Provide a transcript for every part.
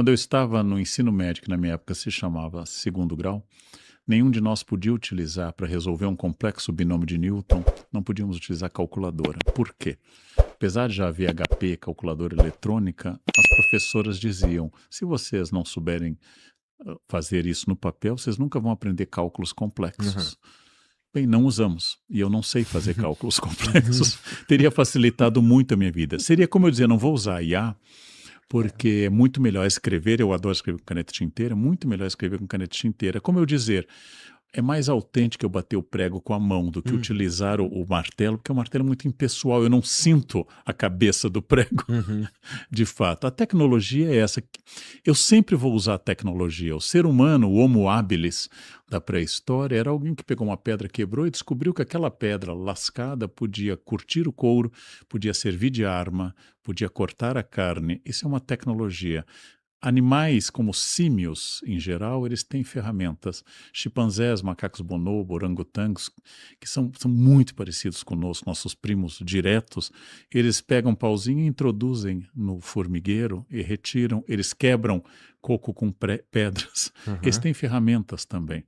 Quando eu estava no ensino médio, que na minha época se chamava segundo grau, nenhum de nós podia utilizar para resolver um complexo binômio de Newton, não podíamos utilizar calculadora. Por quê? Apesar de já haver HP, calculadora eletrônica, as professoras diziam: se vocês não souberem fazer isso no papel, vocês nunca vão aprender cálculos Uhum. complexos. Bem, não usamos. E eu não sei fazer cálculos complexos. Teria facilitado muito a minha vida. Seria como eu dizer, não vou usar IA, porque é muito melhor escrever, eu adoro escrever com caneta tinteira, é muito melhor escrever com caneta tinteira. Como eu dizer, é mais autêntico eu bater o prego com a mão do que utilizar o martelo, porque o martelo é muito impessoal, eu não sinto a cabeça do prego, Uhum. de fato. A tecnologia é essa. Eu sempre vou usar a tecnologia. O ser humano, o Homo habilis da pré-história, era alguém que pegou uma pedra, quebrou e descobriu que aquela pedra lascada podia curtir o couro, podia servir de arma, podia cortar a carne. Isso é uma tecnologia. Animais como símios, em geral, eles têm ferramentas. Chimpanzés, macacos bonobo, orangotangos, que são muito parecidos conosco, nossos primos diretos, eles pegam um pauzinho e introduzem no formigueiro e retiram, eles quebram coco com pedras. Eles Uhum. têm ferramentas também.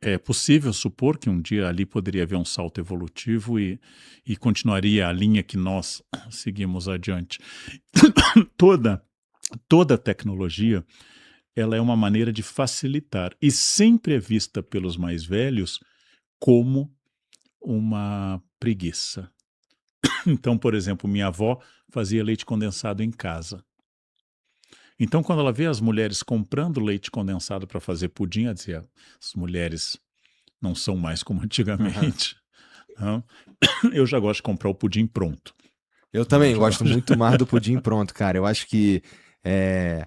É possível supor que um dia ali poderia haver um salto evolutivo e continuaria a linha que nós seguimos adiante. Toda toda tecnologia, ela é uma maneira de facilitar e sempre é vista pelos mais velhos como uma preguiça. Então, por exemplo, minha avó fazia leite condensado em casa. Então, quando ela vê as mulheres comprando leite condensado para fazer pudim, ela dizia: as mulheres não são mais como Uhum. antigamente. Não? Eu já gosto de comprar o pudim pronto. Eu Eu também já gosto gosto. muito mais do pudim pronto, cara. Eu acho que é,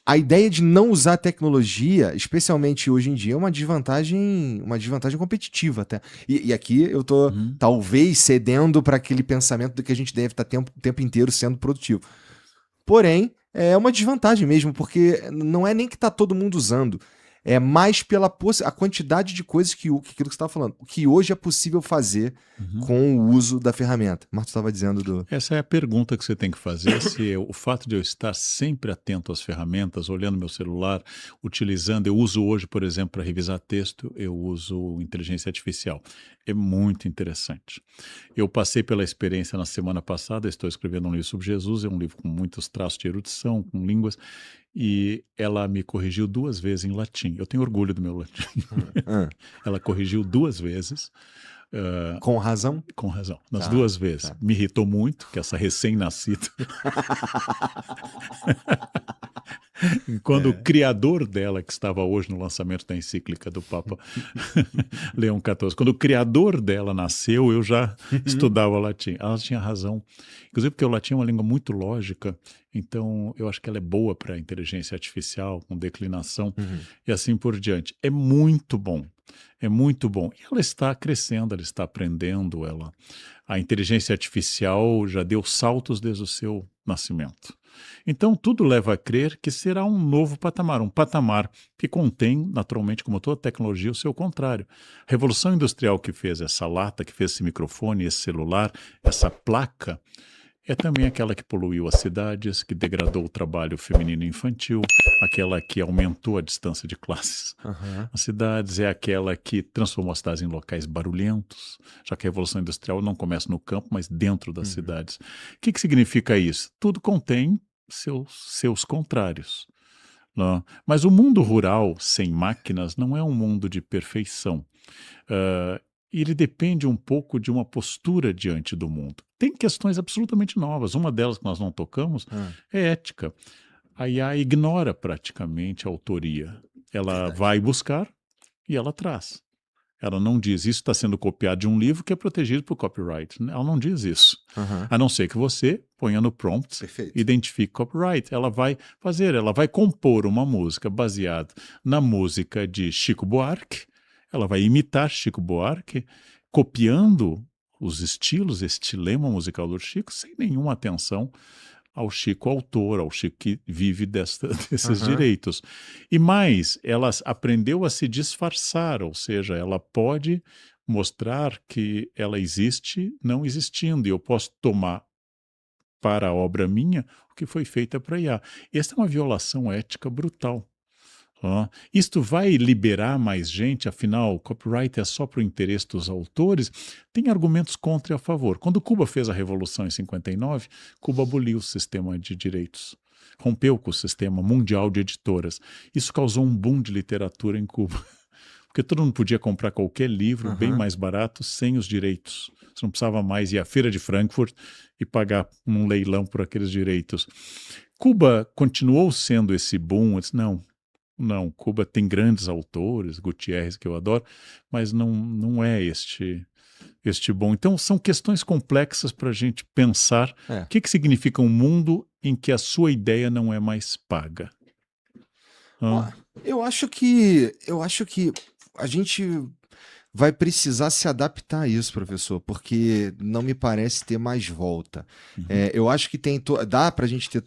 a ideia de não usar tecnologia, especialmente hoje em dia, é uma desvantagem competitiva até. E aqui eu tô Uhum. talvez cedendo para aquele pensamento de que a gente deve estar o tempo inteiro sendo produtivo. Porém, é uma desvantagem mesmo, porque não é nem que tá todo mundo usando. É mais pela a quantidade de coisas que aquilo que você estava falando, o que hoje é possível fazer Uhum. com o uso da ferramenta. Marta estava dizendo do. Essa é a pergunta que você tem que fazer, o fato de eu estar sempre atento às ferramentas, olhando meu celular, utilizando, eu uso hoje, por exemplo, para revisar texto, eu uso inteligência artificial. É muito interessante. Eu passei pela experiência na semana passada, estou escrevendo um livro sobre Jesus, é um livro com muitos traços de erudição, com línguas, e ela me corrigiu 2 vezes em latim. Eu tenho orgulho do meu latim. Ah, Ela corrigiu 2 vezes, hã, com razão? com razão, nas Tá, 2 vezes. tá. Me irritou muito que essa recém-nascida, quando o É. criador dela, que estava hoje no lançamento da encíclica do Papa Leão XIV, quando o criador dela nasceu, eu já estudava latim. Ela tinha razão, inclusive porque o latim é uma língua muito lógica, então eu acho que ela é boa para inteligência artificial, com declinação Uhum. e assim por diante. É muito bom, é muito bom. E ela está crescendo, ela está aprendendo, a inteligência artificial já deu saltos desde o seu nascimento. Então, tudo leva a crer que será um novo patamar, um patamar que contém, naturalmente, como toda tecnologia, o seu contrário. A revolução industrial que fez essa lata, que fez esse microfone, esse celular, essa placa, é também aquela que poluiu as cidades, que degradou o trabalho feminino e infantil, aquela que aumentou a distância de classes. Aham. As cidades é aquela que transformou as cidades em locais barulhentos, já que a Revolução Industrial não começa no campo, mas dentro das Uhum. cidades. O que significa isso? Tudo contém seus contrários. Não? Mas o mundo rural sem máquinas não é um mundo de perfeição. Ah, ele depende um pouco de uma postura diante do mundo. Tem questões absolutamente novas. Uma delas que nós não tocamos Ah, é ética. A IA ignora praticamente a autoria. Ela verdade. vai buscar e ela traz. Ela não diz isso está sendo copiado de um livro que é protegido por copyright. Ela não diz isso. Aham. A não ser que você ponha no prompt, Perfeito. identifique copyright. Ela vai fazer, ela vai compor uma música baseada na música de Chico Buarque, ela vai imitar Chico Buarque, copiando os estilos, estilema musical do Chico, sem nenhuma atenção ao Chico autor, ao Chico que vive desses Aham. direitos. E mais, ela aprendeu a se disfarçar, ou seja, ela pode mostrar que ela existe não existindo, e eu posso tomar para a obra minha o que foi feita para IA. Essa é uma violação ética brutal. Isto vai liberar mais gente, afinal, copyright é só para o interesse dos autores. Tem argumentos contra e a favor. Quando Cuba fez a Revolução em 59, Cuba aboliu o sistema de direitos, rompeu com o sistema mundial de editoras. Isso causou um boom de literatura em Cuba, porque todo mundo podia comprar qualquer livro bem mais barato sem os direitos. Você não precisava mais ir à Feira de Frankfurt e pagar um leilão por aqueles direitos. Cuba continuou sendo esse boom. Não, Cuba tem grandes autores, Gutierrez, que eu adoro, mas não é este bom. Então, são questões complexas para a gente pensar o que significa um mundo em que a sua ideia não é mais paga. Eu acho que a gente vai precisar se adaptar a isso, professor, porque não me parece ter mais volta. Eu acho que dá para a gente ter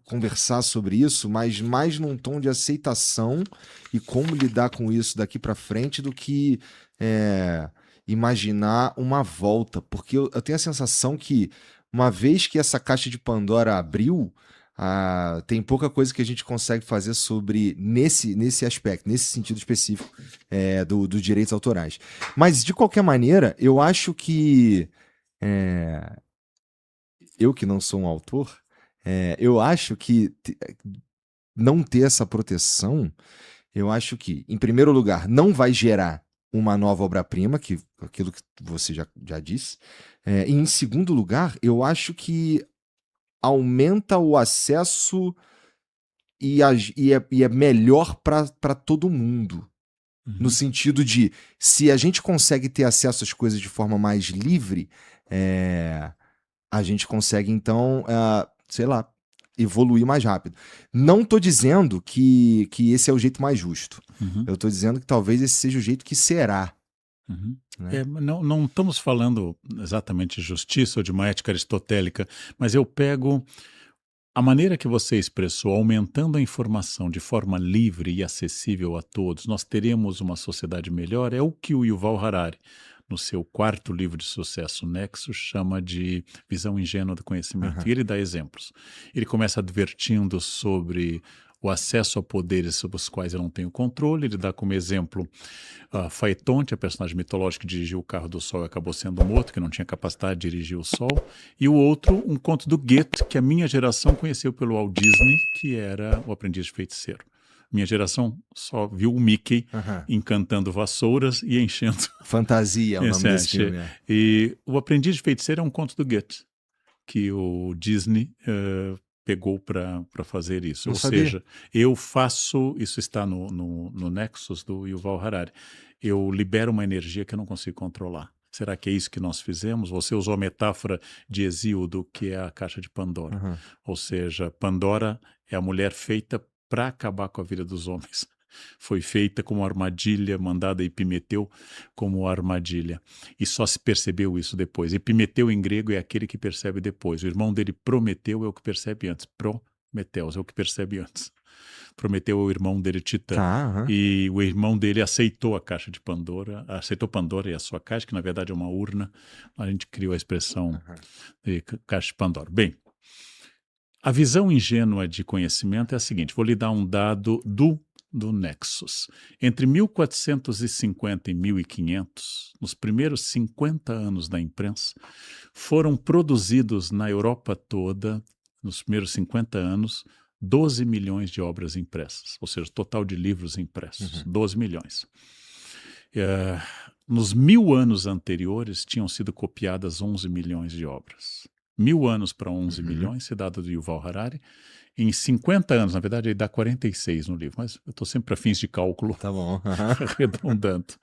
conversar sobre isso, mas mais num tom de aceitação e como lidar com isso daqui para frente do que imaginar uma volta, porque eu tenho a sensação que uma vez que essa caixa de Pandora abriu, tem pouca coisa que a gente consegue fazer sobre nesse aspecto, nesse sentido específico dos direitos autorais. Mas, de qualquer maneira, eu acho que eu que não sou um autor, eu acho que não ter essa proteção, eu acho que, em primeiro lugar, não vai gerar uma nova obra-prima, aquilo que você já disse. E, em segundo lugar, eu acho que aumenta o acesso e é melhor para todo mundo. No sentido de, se a gente consegue ter acesso às coisas de forma mais livre, a gente consegue, então, sei lá, evoluir mais rápido. Não estou dizendo que esse é o jeito mais justo. Eu estou dizendo que talvez esse seja o jeito que será. Né? Não estamos falando exatamente de justiça ou de uma ética aristotélica, mas eu pego a maneira que você expressou, aumentando a informação de forma livre e acessível a todos, nós teremos uma sociedade melhor, é o que o Yuval Harari, no seu 4º livro de sucesso, Nexus, chama de visão ingênua do conhecimento. E ele dá exemplos. Ele começa advertindo sobre o acesso a poderes sobre os quais eu não tenho controle. Ele dá como exemplo Phaetonte, a personagem mitológica que dirigiu o carro do Sol e acabou sendo morto, que não tinha capacidade de dirigir o Sol. E o outro, um conto do Goethe, que a minha geração conheceu pelo Walt Disney, que era O Aprendiz de Feiticeiro. Minha geração só viu o Mickey encantando vassouras e enchendo... Fantasia é o nome desse filme. E O Aprendiz de Feiticeiro é um conto do Goethe, que o Disney pegou para fazer isso. Seja, eu faço... Isso está no Nexus do Yuval Harari. Eu libero uma energia que eu não consigo controlar. Será que é isso que nós fizemos? Você usou a metáfora de Hesíodo, que é a caixa de Pandora. Ou seja, Pandora é a mulher feita para acabar com a vida dos homens. Foi feita como armadilha, mandada a Epimeteu como armadilha. E só se percebeu isso depois. Epimeteu em grego é aquele que percebe depois. O irmão dele, Prometeu, é o que percebe antes. Prometeus é o que percebe antes. Prometeu ao irmão dele, Titã. E o irmão dele aceitou a caixa de Pandora, aceitou Pandora e a sua caixa, que na verdade é uma urna. A gente criou a expressão de caixa de Pandora. Bem, a visão ingênua de conhecimento é a seguinte, vou lhe dar um dado do Nexus. Entre 1450 e 1500, nos primeiros 50 anos da imprensa, foram produzidos na Europa toda, nos primeiros 50 anos, 12 milhões de obras impressas, ou seja, total de livros impressos, 12 milhões. Nos 1000 anos anteriores, tinham sido copiadas 11 milhões de obras. 1000 anos para 11 milhões, esse dado do Yuval Harari. Em 50 anos, na verdade, ele dá 46 no livro, mas eu estou sempre para fins de cálculo, tá bom. arredondando.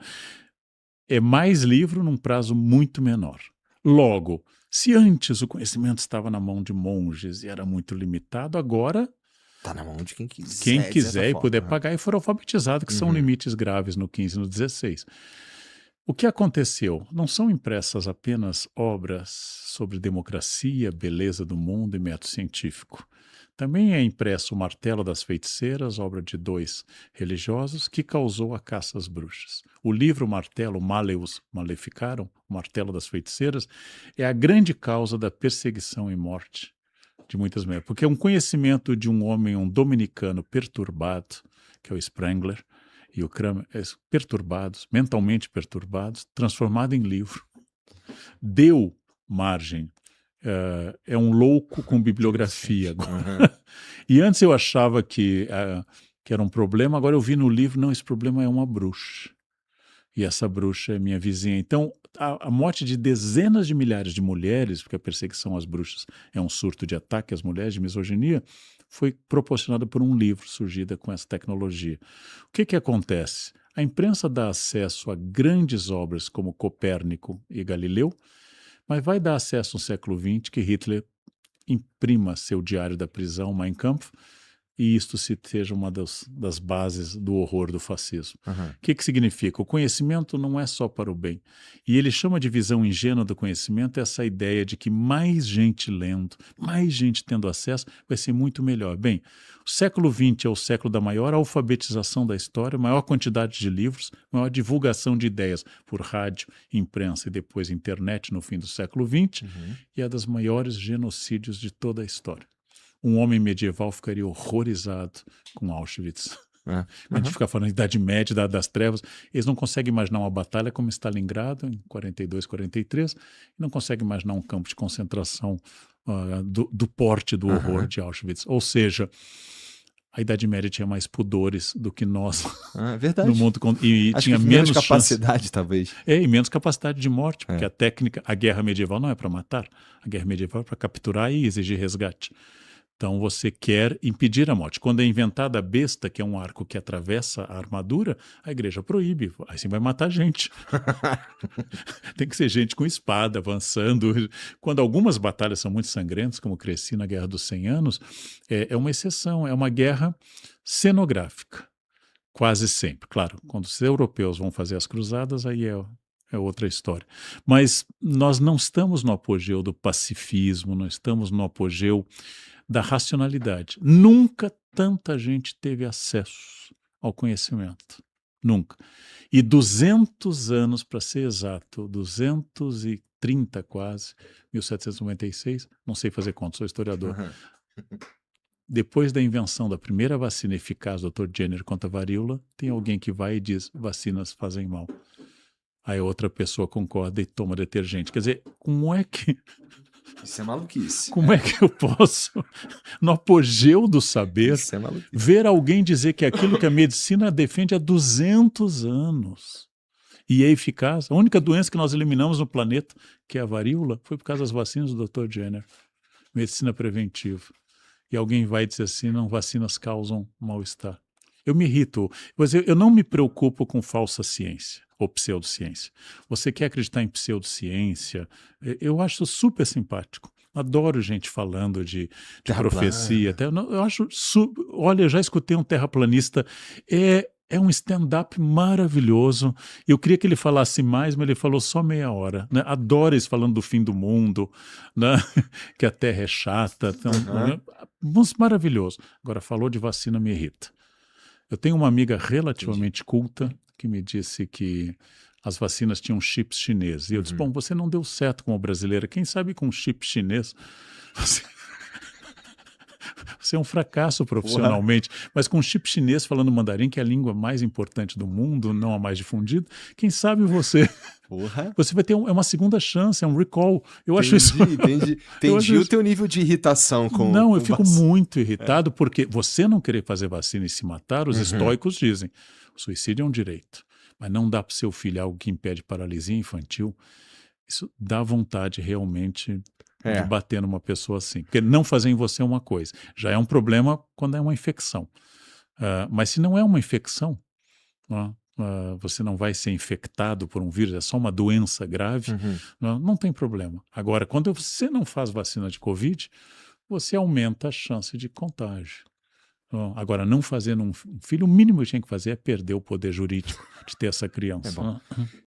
É mais livro num prazo muito menor. Logo, se antes o conhecimento estava na mão de monges e era muito limitado, agora está na mão de quem quiser. Quem quiser e puder pagar e for alfabetizado, que são limites graves no 15 e no 16. O que aconteceu? Não são impressas apenas obras sobre democracia, beleza do mundo e método científico. Também é impresso O Martelo das Feiticeiras, obra de 2 religiosos, que causou a caça às bruxas. O livro Martelo, Maleus Maleficarum, O Martelo das Feiticeiras, é a grande causa da perseguição e morte de muitas maneiras. Porque é um conhecimento de um homem, um dominicano perturbado, que é o Sprengler, e o Kramer, perturbados, mentalmente perturbados, transformado em livro. Deu margem. É um louco com bibliografia agora. E antes eu achava que era um problema, agora eu vi no livro, não, esse problema é uma bruxa. E essa bruxa é minha vizinha. Então, a morte de dezenas de milhares de mulheres, porque a perseguição às bruxas é um surto de ataque às mulheres, de misoginia, foi proporcionada por um livro surgido com essa tecnologia. O que acontece? A imprensa dá acesso a grandes obras como Copérnico e Galileu, mas vai dar acesso no século XX que Hitler imprima seu diário da prisão, Mein Kampf, e isto seja uma das bases do horror do fascismo. O que significa? O conhecimento não é só para o bem. E ele chama de visão ingênua do conhecimento essa ideia de que mais gente lendo, mais gente tendo acesso, vai ser muito melhor. Bem, o século XX é o século da maior alfabetização da história, maior quantidade de livros, maior divulgação de ideias por rádio, imprensa e depois internet no fim do século XX, e é das maiores genocídios de toda a história. Um homem medieval ficaria horrorizado com Auschwitz. A gente fica falando da Idade Média, das trevas. Eles não conseguem imaginar uma batalha como Stalingrado, em 42, 43, e não conseguem imaginar um campo de concentração do porte do horror de Auschwitz. Ou seja, a Idade Média tinha mais pudores do que nós verdade. no mundo. E Acho tinha que menos capacidade, chance, talvez. E menos capacidade de morte, porque a guerra medieval não é para matar. A guerra medieval é para capturar e exigir resgate. Então você quer impedir a morte. Quando é inventada a besta, que é um arco que atravessa a armadura, a igreja proíbe. Aí sim vai matar gente. Tem que ser gente com espada, avançando. Quando algumas batalhas são muito sangrentas, como Crécy na Guerra dos 100 Anos, é uma exceção, é uma guerra cenográfica. Quase sempre. Claro, quando os europeus vão fazer as cruzadas, aí é outra história. Mas nós não estamos no apogeu do pacifismo, não estamos no apogeu da racionalidade. Nunca tanta gente teve acesso ao conhecimento. Nunca. E 200 anos, para ser exato, 230 quase, 1796, não sei fazer conta, sou historiador. Depois da invenção da primeira vacina eficaz do Dr. Jenner contra a varíola, tem alguém que vai e diz, vacinas fazem mal. Aí outra pessoa concorda e toma detergente. Quer dizer, como é que... Isso é maluquice. Como é que eu posso, no apogeu do saber, ver alguém dizer que aquilo que a medicina defende há 200 anos e é eficaz? A única doença que nós eliminamos no planeta, que é a varíola, foi por causa das vacinas do Dr. Jenner. Medicina preventiva. E alguém vai dizer assim, não, vacinas causam mal-estar. Eu me irrito. Eu não me preocupo com falsa ciência ou pseudociência. Você quer acreditar em pseudociência? Eu acho super simpático. Adoro gente falando de profecia. Até, eu acho... Olha, eu já escutei um terraplanista. É um stand-up maravilhoso. Eu queria que ele falasse mais, mas ele falou só meia hora. Né? Adoro eles falando do fim do mundo, né? Que a Terra é chata. Então, maravilhoso. Agora, falou de vacina, me irrita. Eu tenho uma amiga relativamente culta que me disse que as vacinas tinham chips chineses. E eu disse, bom, você não deu certo como brasileira. Quem sabe com chip chinês você é um fracasso profissionalmente. Mas com chip chinês falando mandarim, que é a língua mais importante do mundo, não a mais difundida, quem sabe você vai ter uma segunda chance, é um recall. Eu acho isso... Entendi o teu nível de irritação com... Não, eu fico muito irritado porque você não querer fazer vacina e se matar, os estoicos dizem, o suicídio é um direito, mas não dá para o seu filho algo que impede paralisia infantil. Isso dá vontade realmente de bater numa pessoa assim. Porque não fazer em você é uma coisa. Já é um problema quando é uma infecção. Mas se não é uma infecção, você não vai ser infectado por um vírus, é só uma doença grave, não tem problema. Agora, quando você não faz vacina de Covid, você aumenta a chance de contágio. Agora, não fazer num filho, o mínimo que tinha que fazer é perder o poder jurídico de ter essa criança.